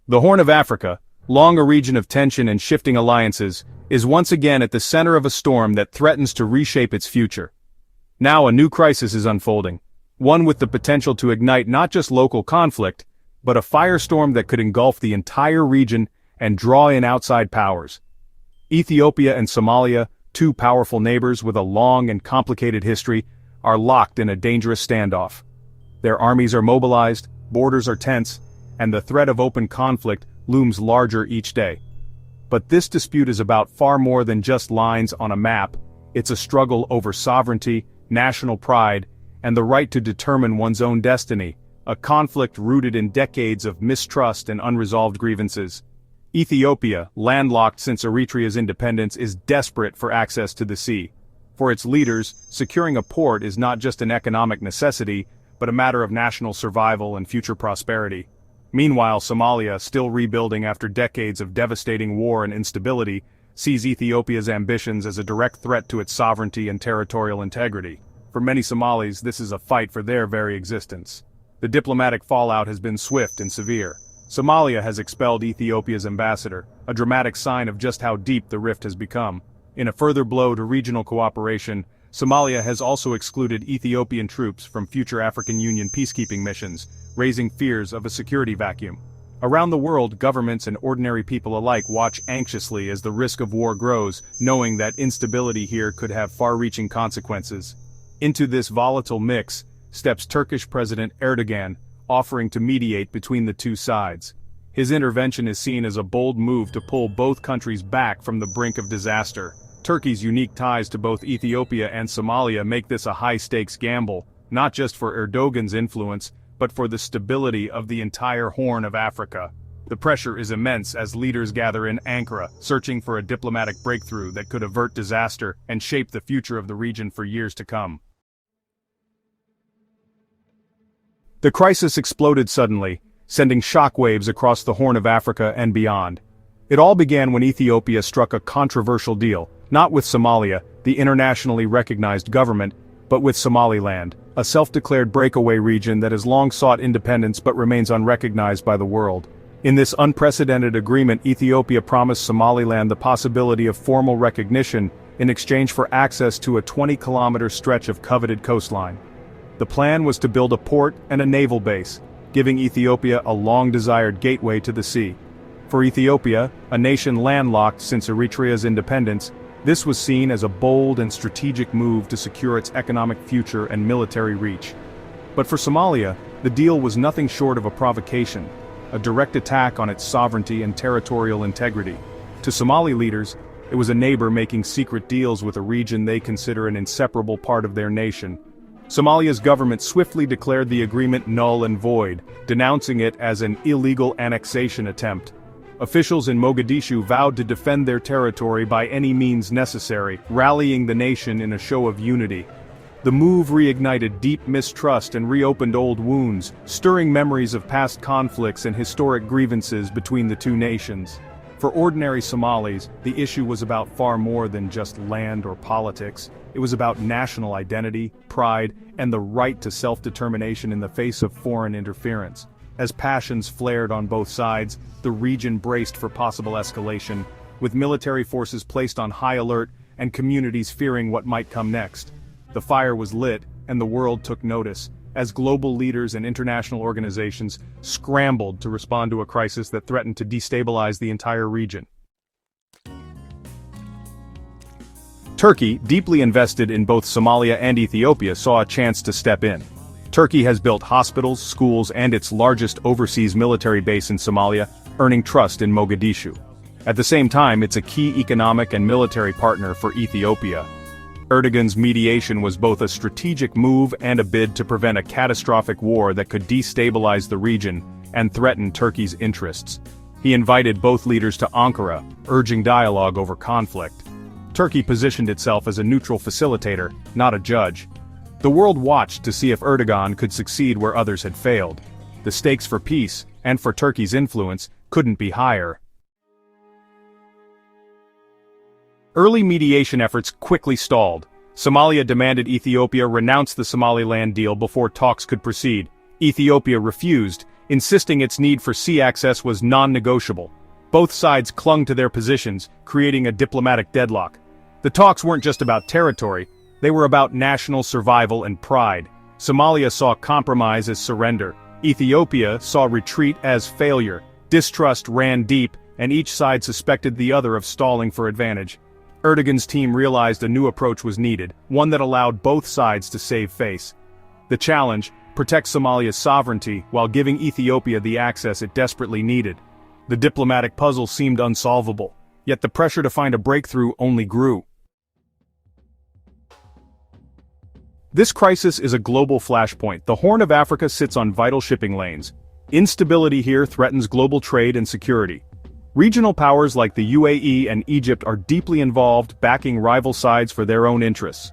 The Horn of Africa, long a region of tension and shifting alliances, is once again at the center of a storm that threatens to reshape its future. Now a new crisis is unfolding, one with the potential to ignite not just local conflict, but a firestorm that could engulf the entire region and draw in outside powers. Ethiopia and Somalia, two powerful neighbors with a long and complicated history, are locked in a dangerous standoff. Their armies are mobilized, borders are tense, and the threat of open conflict looms larger each day. But this dispute is about far more than just lines on a map. It's a struggle over sovereignty, national pride, and the right to determine one's own destiny, a conflict rooted in decades of mistrust and unresolved grievances. Ethiopia, landlocked since Eritrea's independence, is desperate for access to the sea. For its leaders, securing a port is not just an economic necessity, but a matter of national survival and future prosperity. Meanwhile, Somalia, still rebuilding after decades of devastating war and instability, sees Ethiopia's ambitions as a direct threat to its sovereignty and territorial integrity. For many Somalis, this is a fight for their very existence. The diplomatic fallout has been swift and severe. Somalia has expelled Ethiopia's ambassador, a dramatic sign of just how deep the rift has become. In a further blow to regional cooperation, Somalia has also excluded Ethiopian troops from future African Union peacekeeping missions, raising fears of a security vacuum. Around the world, governments and ordinary people alike watch anxiously as the risk of war grows, knowing that instability here could have far-reaching consequences. Into this volatile mix steps Turkish President Erdoğan, offering to mediate between the two sides. His intervention is seen as a bold move to pull both countries back from the brink of disaster. Turkey's unique ties to both Ethiopia and Somalia make this a high-stakes gamble, not just for Erdogan's influence, but for the stability of the entire Horn of Africa. The pressure is immense as leaders gather in Ankara, searching for a diplomatic breakthrough that could avert disaster and shape the future of the region for years to come. The crisis exploded suddenly, sending shockwaves across the Horn of Africa and beyond. It all began when Ethiopia struck a controversial deal, not with Somalia, the internationally recognized government, but with Somaliland, a self-declared breakaway region that has long sought independence but remains unrecognized by the world. In this unprecedented agreement, Ethiopia promised Somaliland the possibility of formal recognition in exchange for access to a 20-kilometer stretch of coveted coastline. The plan was to build a port and a naval base, giving Ethiopia a long-desired gateway to the sea. For Ethiopia, a nation landlocked since Eritrea's independence, this was seen as a bold and strategic move to secure its economic future and military reach. But for Somalia, the deal was nothing short of a provocation, a direct attack on its sovereignty and territorial integrity. To Somali leaders, it was a neighbor making secret deals with a region they consider an inseparable part of their nation. Somalia's government swiftly declared the agreement null and void, denouncing it as an illegal annexation attempt. Officials in Mogadishu vowed to defend their territory by any means necessary, rallying the nation in a show of unity. The move reignited deep mistrust and reopened old wounds, stirring memories of past conflicts and historic grievances between the two nations. For ordinary Somalis, the issue was about far more than just land or politics. It was about national identity, pride, and the right to self-determination in the face of foreign interference. As passions flared on both sides, the region braced for possible escalation, with military forces placed on high alert and communities fearing what might come next. The fire was lit, and the world took notice, as global leaders and international organizations scrambled to respond to a crisis that threatened to destabilize the entire region. Turkey, deeply invested in both Somalia and Ethiopia, saw a chance to step in. Turkey has built hospitals, schools, and its largest overseas military base in Somalia, earning trust in Mogadishu. At the same time, it's a key economic and military partner for Ethiopia. Erdogan's mediation was both a strategic move and a bid to prevent a catastrophic war that could destabilize the region and threaten Turkey's interests. He invited both leaders to Ankara, urging dialogue over conflict. Turkey positioned itself as a neutral facilitator, not a judge. The world watched to see if Erdogan could succeed where others had failed. The stakes for peace, and for Turkey's influence, couldn't be higher. Early mediation efforts quickly stalled. Somalia demanded Ethiopia renounce the Somaliland deal before talks could proceed. Ethiopia refused, insisting its need for sea access was non-negotiable. Both sides clung to their positions, creating a diplomatic deadlock. The talks weren't just about territory, they were about national survival and pride. Somalia saw compromise as surrender. Ethiopia saw retreat as failure. Distrust ran deep, and each side suspected the other of stalling for advantage. Erdogan's team realized a new approach was needed, one that allowed both sides to save face. The challenge: protect Somalia's sovereignty while giving Ethiopia the access it desperately needed. The diplomatic puzzle seemed unsolvable, yet the pressure to find a breakthrough only grew. This crisis is a global flashpoint. The Horn of Africa sits on vital shipping lanes. Instability here threatens global trade and security. Regional powers like the UAE and Egypt are deeply involved, backing rival sides for their own interests.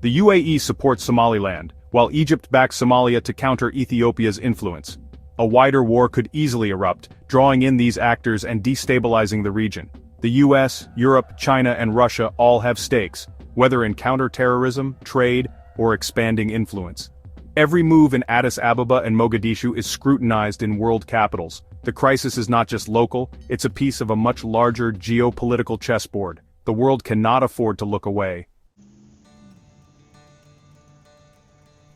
The UAE supports Somaliland, while Egypt backs Somalia to counter Ethiopia's influence. A wider war could easily erupt, drawing in these actors and destabilizing the region. The US, Europe, China, and Russia all have stakes, whether in counter-terrorism, trade, or expanding influence. Every move in Addis Ababa and Mogadishu is scrutinized in world capitals. The crisis is not just local, it's a piece of a much larger geopolitical chessboard. The world cannot afford to look away.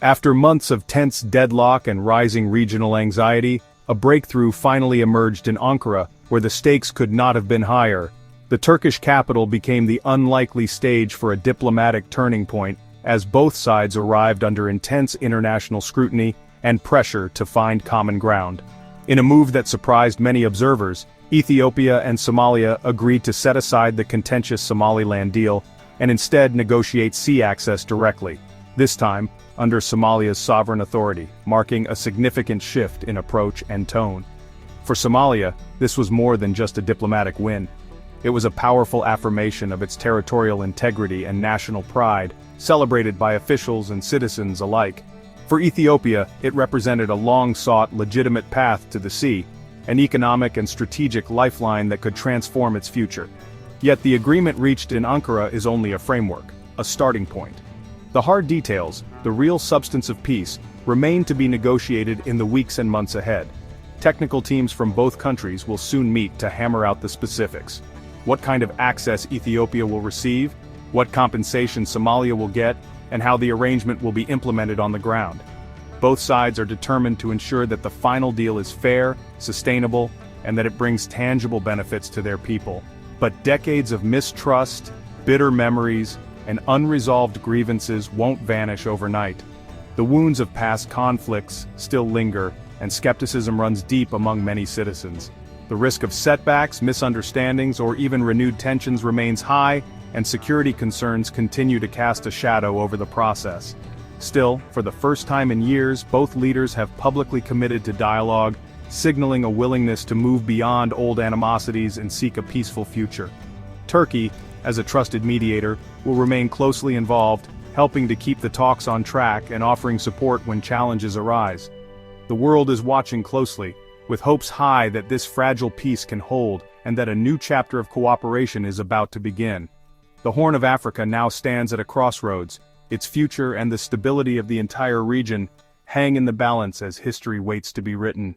After months of tense deadlock and rising regional anxiety, a breakthrough finally emerged in Ankara, where the stakes could not have been higher. The Turkish capital became the unlikely stage for a diplomatic turning point, as both sides arrived under intense international scrutiny and pressure to find common ground. In a move that surprised many observers, Ethiopia and Somalia agreed to set aside the contentious Somaliland deal and instead negotiate sea access directly, this time under Somalia's sovereign authority, marking a significant shift in approach and tone. For Somalia, this was more than just a diplomatic win. It was a powerful affirmation of its territorial integrity and national pride, celebrated by officials and citizens alike. For Ethiopia, it represented a long-sought legitimate path to the sea, an economic and strategic lifeline that could transform its future. Yet the agreement reached in Ankara is only a framework, a starting point. The hard details, the real substance of peace, remain to be negotiated in the weeks and months ahead. Technical teams from both countries will soon meet to hammer out the specifics. What kind of access Ethiopia will receive, what compensation Somalia will get, and how the arrangement will be implemented on the ground. Both sides are determined to ensure that the final deal is fair, sustainable, and that it brings tangible benefits to their people. But decades of mistrust, bitter memories, and unresolved grievances won't vanish overnight. The wounds of past conflicts still linger, and skepticism runs deep among many citizens. The risk of setbacks, misunderstandings, or even renewed tensions remains high, and security concerns continue to cast a shadow over the process. Still, for the first time in years, both leaders have publicly committed to dialogue, signaling a willingness to move beyond old animosities and seek a peaceful future. Turkey, as a trusted mediator, will remain closely involved, helping to keep the talks on track and offering support when challenges arise. The world is watching closely, with hopes high that this fragile peace can hold and that a new chapter of cooperation is about to begin. The Horn of Africa now stands at a crossroads. Its future and the stability of the entire region hang in the balance as history waits to be written.